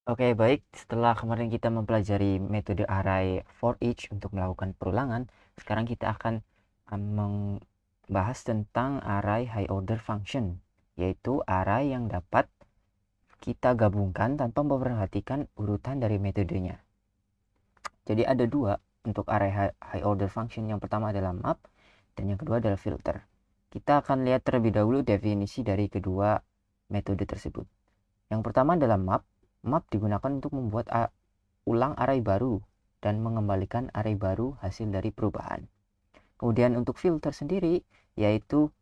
Oke, baik. Setelah kemarin kita mempelajari metode array for each untuk melakukan perulangan, sekarang kita akan membahas tentang array high order function, yaitu array yang dapat kita gabungkan tanpa memperhatikan urutan dari metodenya. Jadi ada dua untuk array high order function. Yang pertama adalah map dan yang kedua adalah filter. Kita akan lihat terlebih dahulu definisi dari kedua metode tersebut. Yang pertama adalah map. Map digunakan untuk membuat ulang array baru dan mengembalikan array baru hasil dari perubahan. Kemudian untuk filter sendiri, yaitu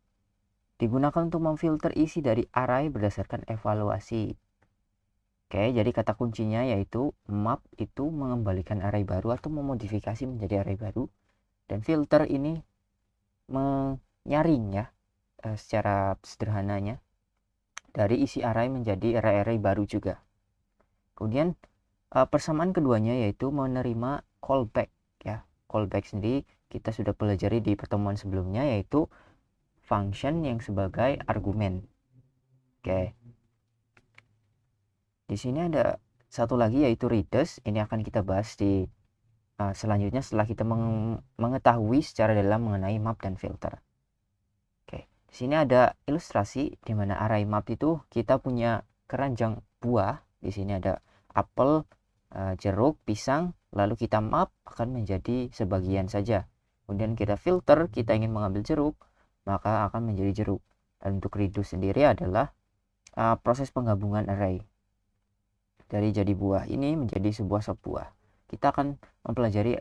digunakan untuk memfilter isi dari array berdasarkan evaluasi. Oke, jadi kata kuncinya yaitu map itu mengembalikan array baru atau memodifikasi menjadi array baru, dan filter ini menyaring ya, secara sederhananya dari isi array menjadi array-array baru juga. Kemudian persamaan keduanya yaitu menerima callback ya. Callback sendiri kita sudah pelajari di pertemuan sebelumnya, yaitu function yang sebagai argumen. Oke. Di sini ada satu lagi yaitu reduce. Ini akan kita bahas di selanjutnya setelah kita mengetahui secara dalam mengenai map dan filter. Oke. Di sini ada ilustrasi di mana array map itu kita punya keranjang buah. Di sini ada apel, jeruk, pisang, lalu kita map akan menjadi sebagian saja. Kemudian kita filter, kita ingin mengambil jeruk, maka akan menjadi jeruk. Dan untuk reduce sendiri adalah proses penggabungan array dari jadi buah ini menjadi sebuah sub buah. Kita akan mempelajari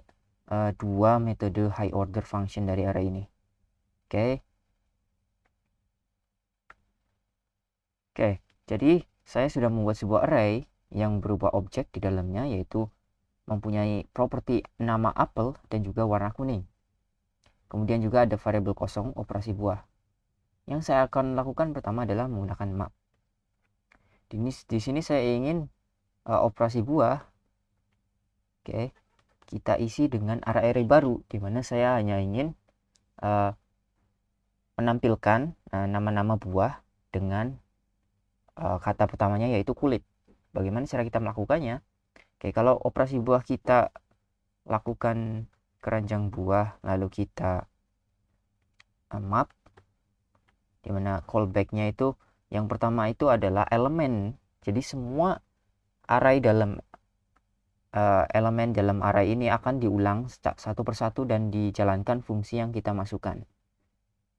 dua metode high order function dari array ini. Oke. Oke, jadi saya sudah membuat sebuah array yang berupa objek di dalamnya, yaitu mempunyai properti nama apel dan juga warna kuning. Kemudian juga ada variabel kosong operasi buah. Yang saya akan lakukan pertama adalah menggunakan map. Di sini saya ingin operasi buah. Oke, kita isi dengan array baru, di mana saya hanya ingin menampilkan nama-nama buah dengan kata pertamanya yaitu kulit. Bagaimana cara kita melakukannya? Oke, kalau operasi buah kita lakukan keranjang buah, lalu kita map, dimana callbacknya itu yang pertama itu adalah elemen. Jadi semua array dalam elemen dalam array ini akan diulang satu persatu dan dijalankan fungsi yang kita masukkan.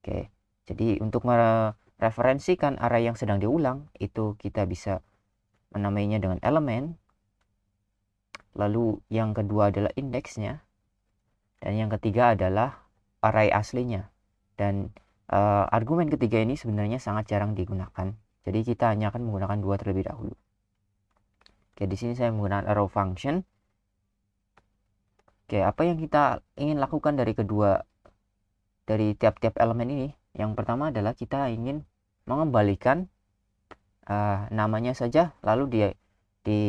Oke, jadi untuk mereferensikan array yang sedang diulang, itu kita bisa menamainya dengan elemen. Lalu yang kedua adalah indeksnya. Dan yang ketiga adalah array aslinya. Dan argumen ketiga ini sebenarnya sangat jarang digunakan. Jadi kita hanya akan menggunakan dua terlebih dahulu. Oke, di sini saya menggunakan arrow function. Oke, apa yang kita ingin lakukan dari tiap-tiap elemen ini? Yang pertama adalah kita ingin mengembalikan namanya saja, lalu di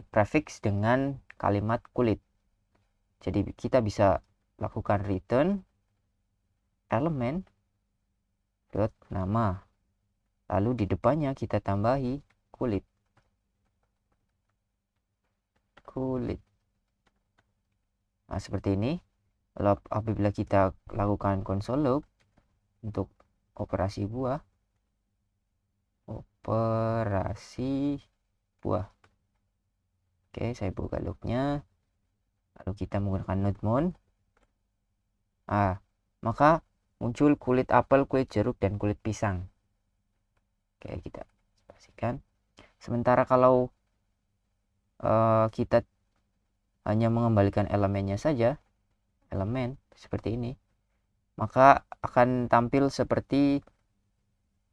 prefix dengan kalimat kulit. Jadi kita bisa lakukan return elemen dot nama, lalu di depannya kita tambahi kulit. Nah, seperti ini. Lalu apabila kita lakukan console log untuk operasi buah, oke, saya buka lognya, lalu kita menggunakan node mount, maka muncul kulit apel, kulit jeruk, dan kulit pisang. Oke, kita pastikan. Sementara kalau kita hanya mengembalikan elemennya saja, elemen seperti ini, maka akan tampil seperti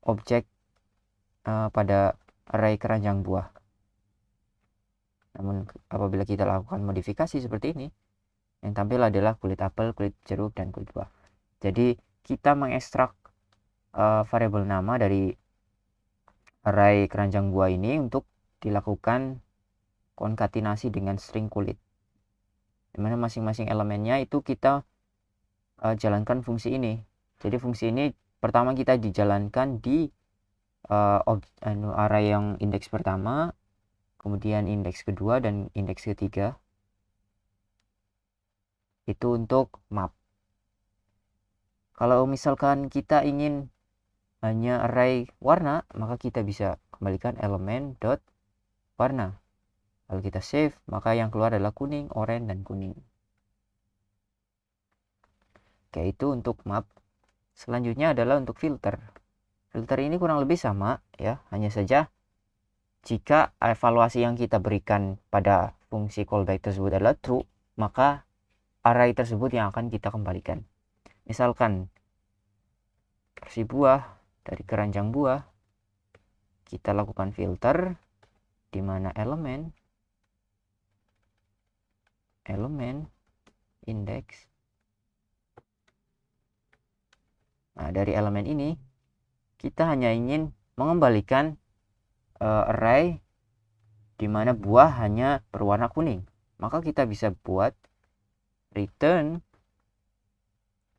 objek pada array keranjang buah. Namun apabila kita lakukan modifikasi seperti ini, yang tampil adalah kulit apel, kulit jeruk, dan kulit buah. Jadi kita mengekstrak variabel nama dari array keranjang buah ini untuk dilakukan konkatenasi dengan string kulit, dimana masing-masing elemennya itu kita jalankan fungsi ini. Jadi fungsi ini pertama kita dijalankan di array yang indeks pertama, kemudian indeks kedua dan indeks ketiga. Itu untuk map. Kalau misalkan kita ingin hanya array warna, maka kita bisa kembalikan elemen dot warna. Kalau kita save, maka yang keluar adalah kuning, oranye, dan kuning. Oke, itu untuk map. Selanjutnya adalah untuk filter. Filter ini kurang lebih sama ya, hanya saja jika evaluasi yang kita berikan pada fungsi callback tersebut adalah true, maka array tersebut yang akan kita kembalikan. Misalkan versi buah, dari keranjang buah, kita lakukan filter, di mana elemen indeks. Nah, dari elemen ini kita hanya ingin mengembalikan array di mana buah hanya berwarna kuning. Maka kita bisa buat return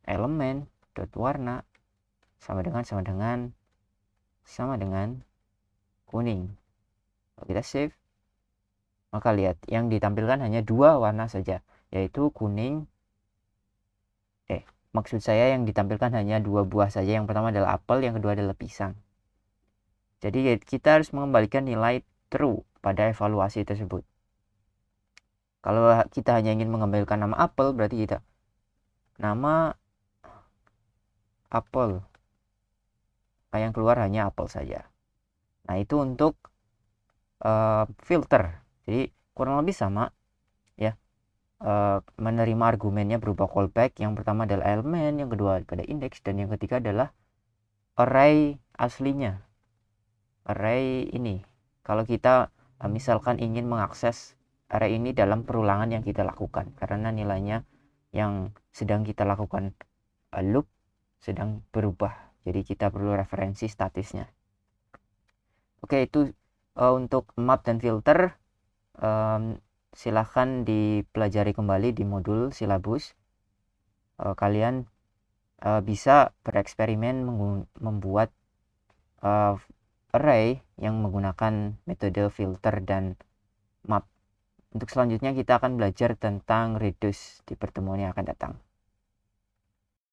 elemen dot warna sama dengan kuning. Kalau kita save, maka lihat yang ditampilkan hanya dua warna saja, yaitu kuning. Maksud saya yang ditampilkan hanya dua buah saja. Yang pertama adalah apel, yang kedua adalah pisang. Jadi kita harus mengembalikan nilai true pada evaluasi tersebut. Kalau kita hanya ingin mengembalikan nama apel, berarti kita nama apel, yang keluar hanya apel saja. Nah, itu untuk filter. Jadi kurang lebih sama ya. Menerima argumennya berupa callback. Yang pertama adalah elemen, yang kedua pada indeks, dan yang ketiga adalah array aslinya. Array ini, kalau kita misalkan ingin mengakses array ini dalam perulangan yang kita lakukan, karena nilainya yang sedang kita lakukan loop sedang berubah, jadi kita perlu referensi statisnya. Oke, itu untuk map dan filter. Silahkan dipelajari kembali di modul silabus. Kalian bisa bereksperimen membuat array yang menggunakan metode filter dan map. Untuk selanjutnya kita akan belajar tentang reduce di pertemuan yang akan datang.